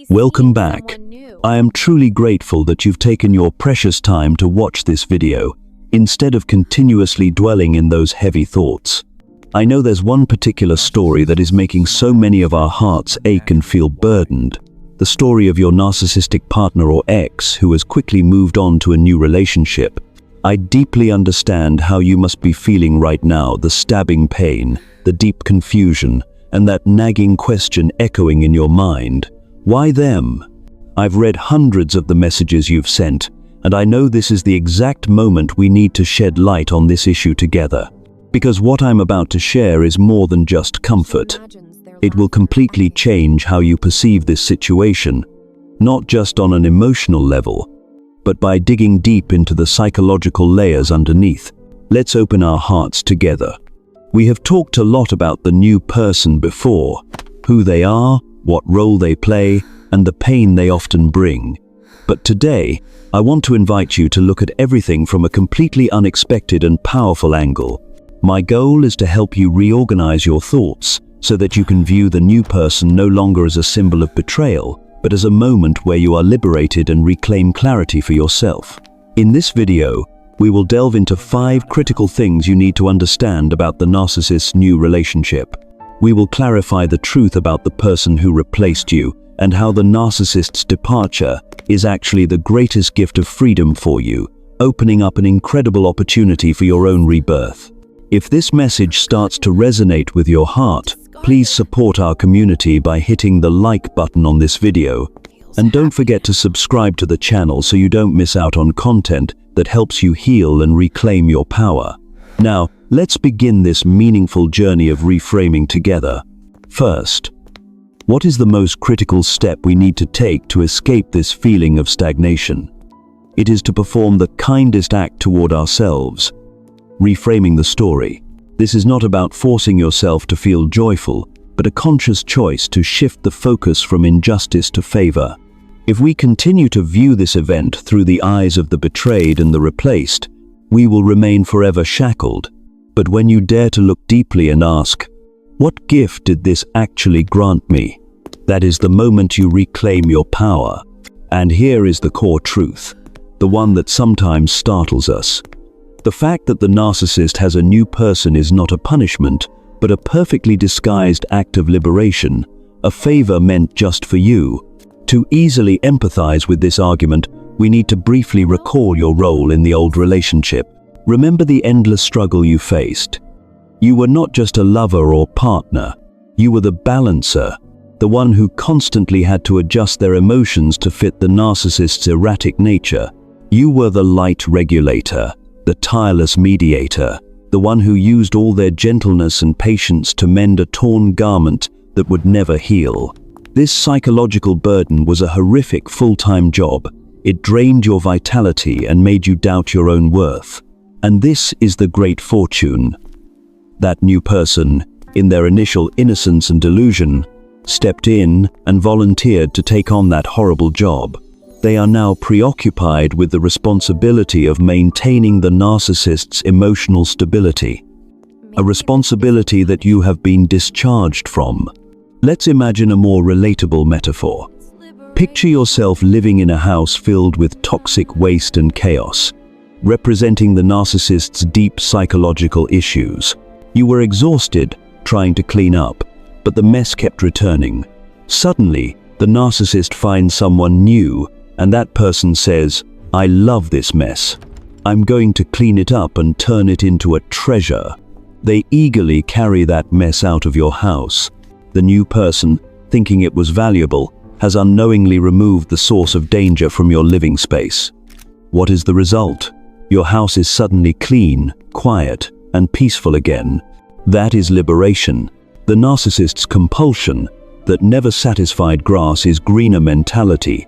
Welcome back. I am truly grateful that you've taken your precious time to watch this video, instead of continuously dwelling in those heavy thoughts. I know there's one particular story that is making so many of our hearts ache and feel burdened. The story of your narcissistic partner or ex who has quickly moved on to a new relationship. I deeply understand how you must be feeling right now, the stabbing pain, the deep confusion, and that nagging question echoing in your mind. Why them? I've read hundreds of the messages you've sent, and I know this is the exact moment we need to shed light on this issue together. Because what I'm about to share is more than just comfort. It will completely change how you perceive this situation, not just on an emotional level, but by digging deep into the psychological layers underneath. Let's open our hearts together. We have talked a lot about the new person before, who they are, what role they play, and the pain they often bring. But today, I want to invite you to look at everything from a completely unexpected and powerful angle. My goal is to help you reorganize your thoughts so that you can view the new person no longer as a symbol of betrayal, but as a moment where you are liberated and reclaim clarity for yourself. In this video, we will delve into 5 critical things you need to understand about the narcissist's new relationship. We will clarify the truth about the person who replaced you and how the narcissist's departure is actually the greatest gift of freedom for you, opening up an incredible opportunity for your own rebirth. If this message starts to resonate with your heart, please support our community by hitting the like button on this video. And don't forget to subscribe to the channel so you don't miss out on content that helps you heal and reclaim your power. Now, let's begin this meaningful journey of reframing together. First, what is the most critical step we need to take to escape this feeling of stagnation? It is to perform the kindest act toward ourselves. Reframing the story. This is not about forcing yourself to feel joyful, but a conscious choice to shift the focus from injustice to favor. If we continue to view this event through the eyes of the betrayed and the replaced, we will remain forever shackled. But when you dare to look deeply and ask, what gift did this actually grant me? That is the moment you reclaim your power. And here is the core truth, the one that sometimes startles us. The fact that the narcissist has a new person is not a punishment, but a perfectly disguised act of liberation, a favor meant just for you. To easily empathize with this argument, we need to briefly recall your role in the old relationship. Remember the endless struggle you faced. You were not just a lover or partner, you were the balancer, the one who constantly had to adjust their emotions to fit the narcissist's erratic nature. You were the light regulator, the tireless mediator, the one who used all their gentleness and patience to mend a torn garment that would never heal. This psychological burden was a horrific full-time job. It drained your vitality and made you doubt your own worth. And this is the great fortune. That new person, in their initial innocence and delusion, stepped in and volunteered to take on that horrible job. They are now preoccupied with the responsibility of maintaining the narcissist's emotional stability, a responsibility that you have been discharged from. Let's imagine a more relatable metaphor. Picture yourself living in a house filled with toxic waste and chaos, representing the narcissist's deep psychological issues. You were exhausted trying to clean up, but the mess kept returning. Suddenly, the narcissist finds someone new, and that person says, "I love this mess. I'm going to clean it up and turn it into a treasure." They eagerly carry that mess out of your house. The new person, thinking it was valuable, has unknowingly removed the source of danger from your living space. What is the result? Your house is suddenly clean, quiet, and peaceful again. That is liberation. The narcissist's compulsion, that never satisfied grass is greener mentality,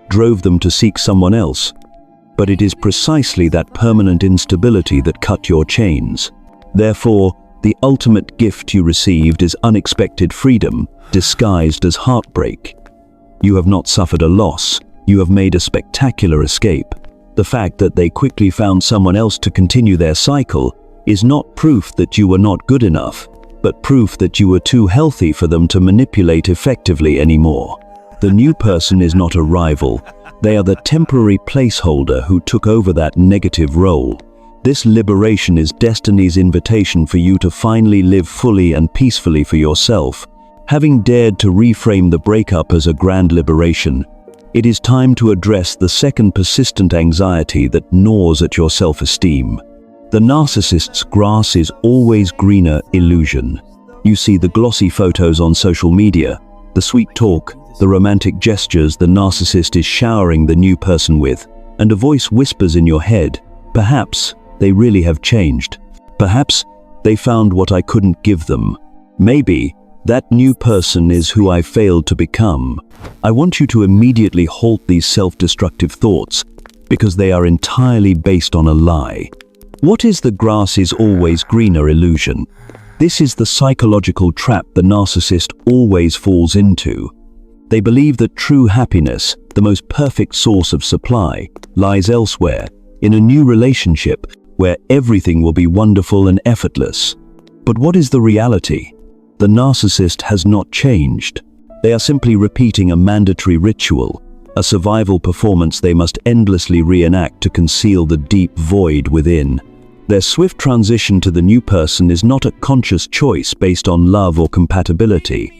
drove them to seek someone else. But it is precisely that permanent instability that cut your chains. Therefore, the ultimate gift you received is unexpected freedom, disguised as heartbreak. You have not suffered a loss, you have made a spectacular escape. The fact that they quickly found someone else to continue their cycle is not proof that you were not good enough, but proof that you were too healthy for them to manipulate effectively anymore. The new person is not a rival. They are the temporary placeholder who took over that negative role. This liberation is destiny's invitation for you to finally live fully and peacefully for yourself. Having dared to reframe the breakup as a grand liberation, it is time to address the second persistent anxiety that gnaws at your self-esteem. The narcissist's grass is always greener illusion. You see the glossy photos on social media, the sweet talk, the romantic gestures the narcissist is showering the new person with, and a voice whispers in your head, perhaps they really have changed. Perhaps they found what I couldn't give them. Maybe that new person is who I failed to become. I want you to immediately halt these self-destructive thoughts because they are entirely based on a lie. What is the grass is always greener illusion? This is the psychological trap the narcissist always falls into. They believe that true happiness, the most perfect source of supply, lies elsewhere, in a new relationship where everything will be wonderful and effortless. But what is the reality? The narcissist has not changed. They are simply repeating a mandatory ritual, a survival performance they must endlessly reenact to conceal the deep void within. Their swift transition to the new person is not a conscious choice based on love or compatibility.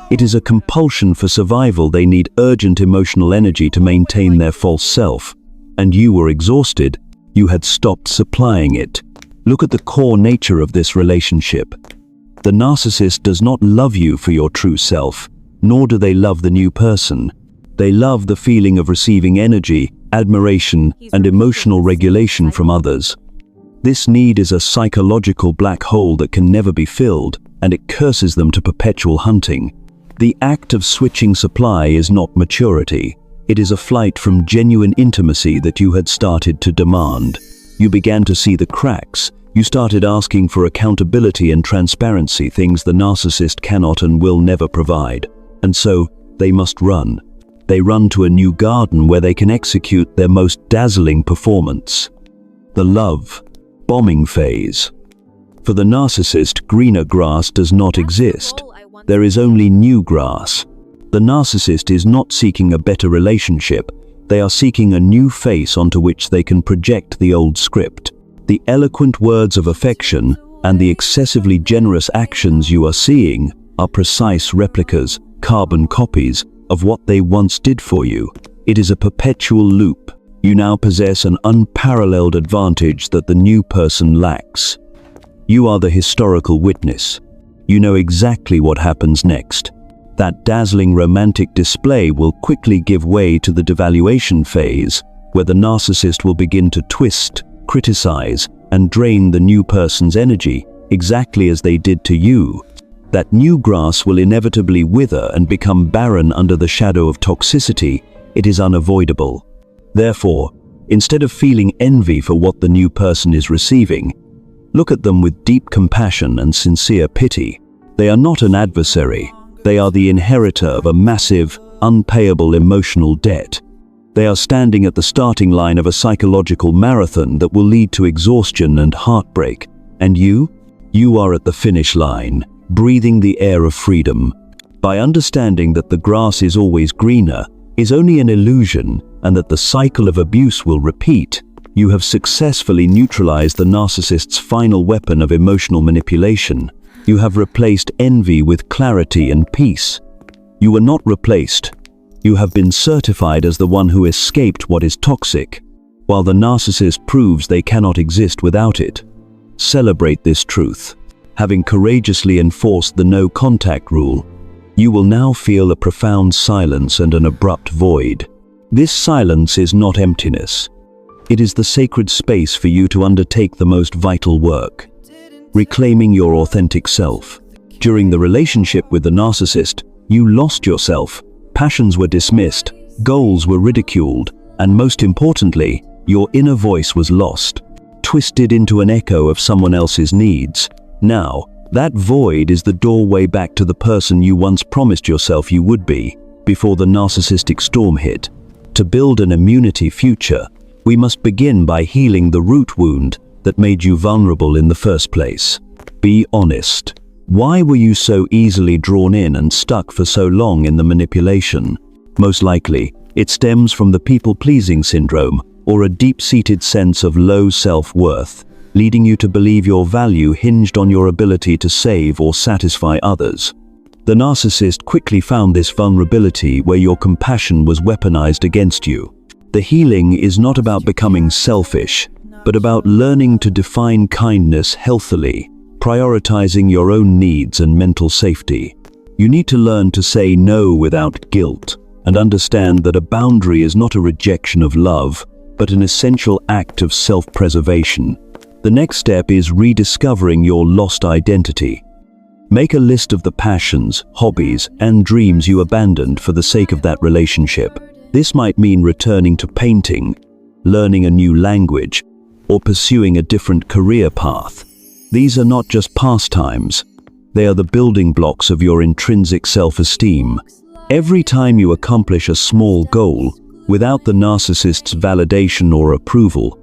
It is a compulsion for survival. They need urgent emotional energy to maintain their false self. And you were exhausted. You had stopped supplying it. Look at the core nature of this relationship. The narcissist does not love you for your true self, nor do they love the new person. They love the feeling of receiving energy, admiration, and emotional regulation from others. This need is a psychological black hole that can never be filled, and it curses them to perpetual hunting. The act of switching supply is not maturity. It is a flight from genuine intimacy that you had started to demand. You began to see the cracks. You started asking for accountability and transparency, things the narcissist cannot and will never provide. And so, they must run. They run to a new garden where they can execute their most dazzling performance. The love bombing phase. For the narcissist, greener grass does not exist. There is only new grass. The narcissist is not seeking a better relationship. They are seeking a new face onto which they can project the old script. The eloquent words of affection and the excessively generous actions you are seeing are precise replicas, carbon copies of what they once did for you. It is a perpetual loop. You now possess an unparalleled advantage that the new person lacks. You are the historical witness. You know exactly what happens next. That dazzling romantic display will quickly give way to the devaluation phase, where the narcissist will begin to twist, criticize, and drain the new person's energy, exactly as they did to you. That new grass will inevitably wither and become barren under the shadow of toxicity. It is unavoidable. Therefore, instead of feeling envy for what the new person is receiving, look at them with deep compassion and sincere pity. They are not an adversary. They are the inheritor of a massive, unpayable emotional debt. They are standing at the starting line of a psychological marathon that will lead to exhaustion and heartbreak. And you are at the finish line, breathing the air of freedom. By understanding that the grass is always greener, is only an illusion, and that the cycle of abuse will repeat, you have successfully neutralized the narcissist's final weapon of emotional manipulation. You have replaced envy with clarity and peace. You were not replaced. You have been certified as the one who escaped what is toxic, while the narcissist proves they cannot exist without it. Celebrate this truth. Having courageously enforced the no contact rule, you will now feel a profound silence and an abrupt void. This silence is not emptiness. It is the sacred space for you to undertake the most vital work, reclaiming your authentic self. During the relationship with the narcissist, you lost yourself. Passions were dismissed, goals were ridiculed, and most importantly, your inner voice was lost, twisted into an echo of someone else's needs. Now, that void is the doorway back to the person you once promised yourself you would be, before the narcissistic storm hit. To build an immunity future, we must begin by healing the root wound that made you vulnerable in the first place. Be honest. Why were you so easily drawn in and stuck for so long in the manipulation? Most likely, it stems from the people-pleasing syndrome or a deep-seated sense of low self-worth, leading you to believe your value hinged on your ability to save or satisfy others. The narcissist quickly found this vulnerability where your compassion was weaponized against you. The healing is not about becoming selfish, but about learning to define kindness healthily, prioritizing your own needs and mental safety. You need to learn to say no without guilt and understand that a boundary is not a rejection of love, but an essential act of self-preservation. The next step is rediscovering your lost identity. Make a list of the passions, hobbies, and dreams you abandoned for the sake of that relationship. This might mean returning to painting, learning a new language, or pursuing a different career path. These are not just pastimes. They are the building blocks of your intrinsic self-esteem. Every time you accomplish a small goal, without the narcissist's validation or approval,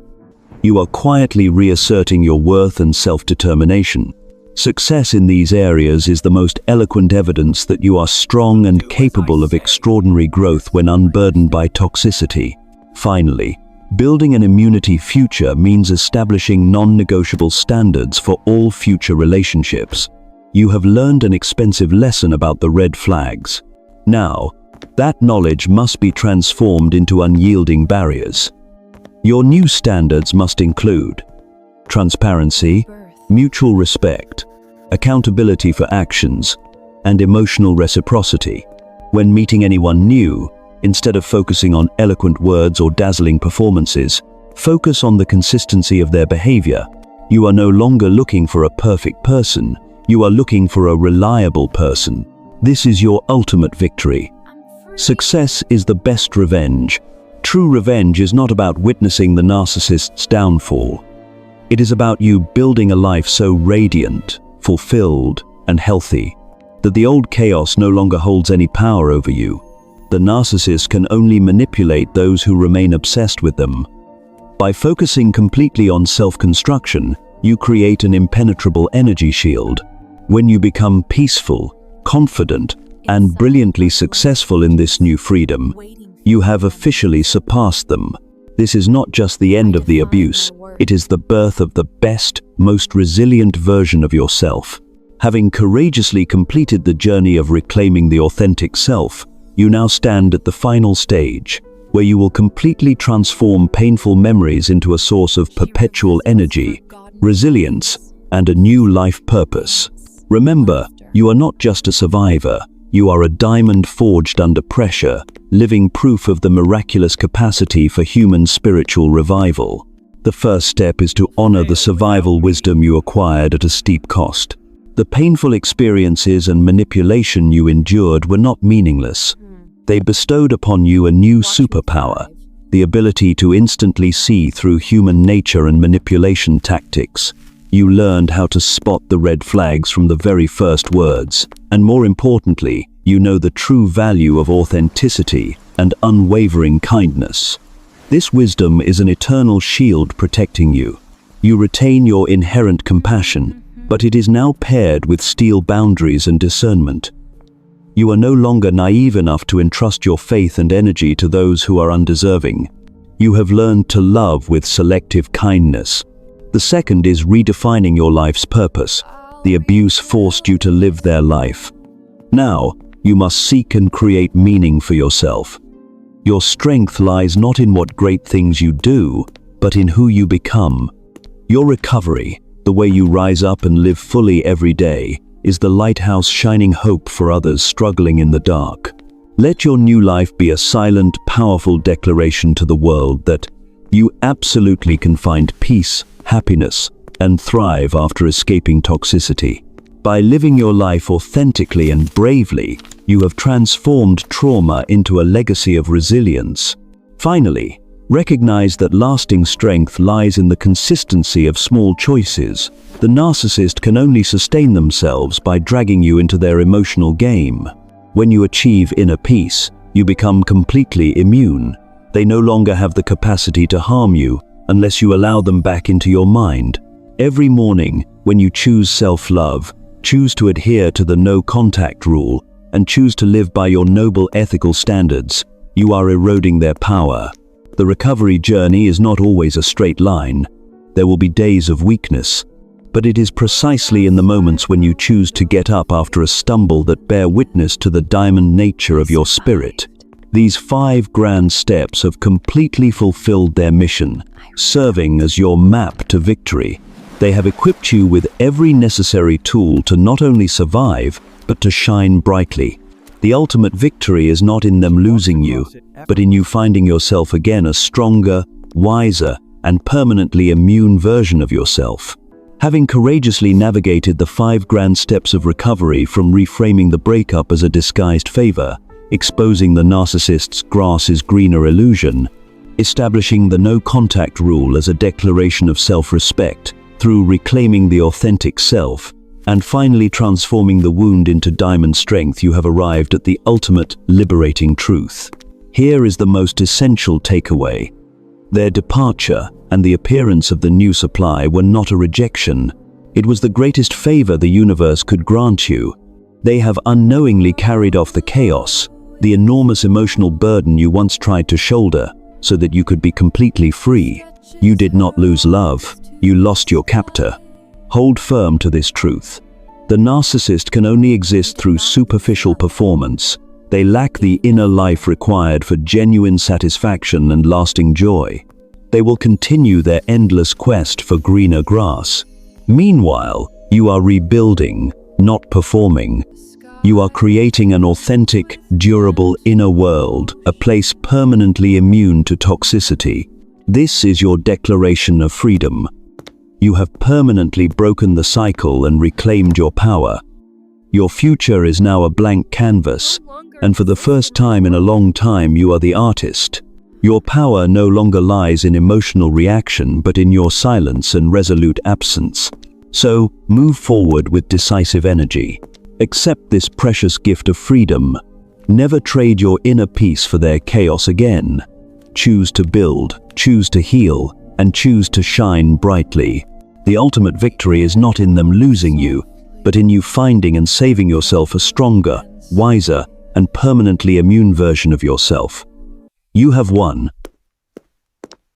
you are quietly reasserting your worth and self-determination. Success in these areas is the most eloquent evidence that you are strong and capable of extraordinary growth when unburdened by toxicity. Finally, building an immunity future means establishing non-negotiable standards for all future relationships. You have learned an expensive lesson about the red flags. Now, that knowledge must be transformed into unyielding barriers. Your new standards must include transparency, mutual respect, accountability for actions, and emotional reciprocity. When meeting anyone new, instead of focusing on eloquent words or dazzling performances, focus on the consistency of their behavior. You are no longer looking for a perfect person, you are looking for a reliable person. This is your ultimate victory. Success is the best revenge. True revenge is not about witnessing the narcissist's downfall. It is about you building a life so radiant, fulfilled, and healthy that the old chaos no longer holds any power over you. The narcissist can only manipulate those who remain obsessed with them. By focusing completely on self-construction, you create an impenetrable energy shield. When you become peaceful, confident, and brilliantly successful in this new freedom, you have officially surpassed them. This is not just the end of the abuse, it is the birth of the best, most resilient version of yourself. Having courageously completed the journey of reclaiming the authentic self, you now stand at the final stage, where you will completely transform painful memories into a source of perpetual energy, resilience, and a new life purpose. Remember, you are not just a survivor, you are a diamond forged under pressure, living proof of the miraculous capacity for human spiritual revival. The first step is to honor the survival wisdom you acquired at a steep cost. The painful experiences and manipulation you endured were not meaningless. They bestowed upon you a new superpower, the ability to instantly see through human nature and manipulation tactics. You learned how to spot the red flags from the very first words, and more importantly, you know the true value of authenticity and unwavering kindness. This wisdom is an eternal shield protecting you. You retain your inherent compassion, but it is now paired with steel boundaries and discernment. You are no longer naive enough to entrust your faith and energy to those who are undeserving. You have learned to love with selective kindness. The second is redefining your life's purpose. The abuse forced you to live their life. Now, you must seek and create meaning for yourself. Your strength lies not in what great things you do, but in who you become. Your recovery, the way you rise up and live fully every day, is the lighthouse shining hope for others struggling in the dark. Let your new life be a silent, powerful declaration to the world that you absolutely can find peace, happiness, and thrive after escaping toxicity. By living your life authentically and bravely, you have transformed trauma into a legacy of resilience. Finally, recognize that lasting strength lies in the consistency of small choices. The narcissist can only sustain themselves by dragging you into their emotional game. When you achieve inner peace, you become completely immune. They no longer have the capacity to harm you unless you allow them back into your mind. Every morning, when you choose self-love, choose to adhere to the no-contact rule, and choose to live by your noble ethical standards, you are eroding their power. The recovery journey is not always a straight line. There will be days of weakness, but it is precisely in the moments when you choose to get up after a stumble that bear witness to the diamond nature of your spirit. These 5 grand steps have completely fulfilled their mission, serving as your map to victory. They have equipped you with every necessary tool to not only survive, but to shine brightly. The ultimate victory is not in them losing you, but in you finding yourself again a stronger, wiser, and permanently immune version of yourself. Having courageously navigated the 5 grand steps of recovery from reframing the breakup as a disguised favor, exposing the narcissist's grass is greener illusion, establishing the no-contact rule as a declaration of self-respect through reclaiming the authentic self, and finally transforming the wound into diamond strength, you have arrived at the ultimate liberating truth. Here is the most essential takeaway. Their departure and the appearance of the new supply were not a rejection. It was the greatest favor the universe could grant you. They have unknowingly carried off the chaos, the enormous emotional burden you once tried to shoulder, so that you could be completely free. You did not lose love, you lost your captor. Hold firm to this truth. The narcissist can only exist through superficial performance. They lack the inner life required for genuine satisfaction and lasting joy. They will continue their endless quest for greener grass. Meanwhile, you are rebuilding, not performing. You are creating an authentic, durable inner world, a place permanently immune to toxicity. This is your declaration of freedom. You have permanently broken the cycle and reclaimed your power. Your future is now a blank canvas, and for the first time in a long time you are the artist. Your power no longer lies in emotional reaction, but in your silence and resolute absence. So, move forward with decisive energy. Accept this precious gift of freedom. Never trade your inner peace for their chaos again. Choose to build, choose to heal, and choose to shine brightly. The ultimate victory is not in them losing you, but in you finding and saving yourself a stronger, wiser, and permanently immune version of yourself. You have won,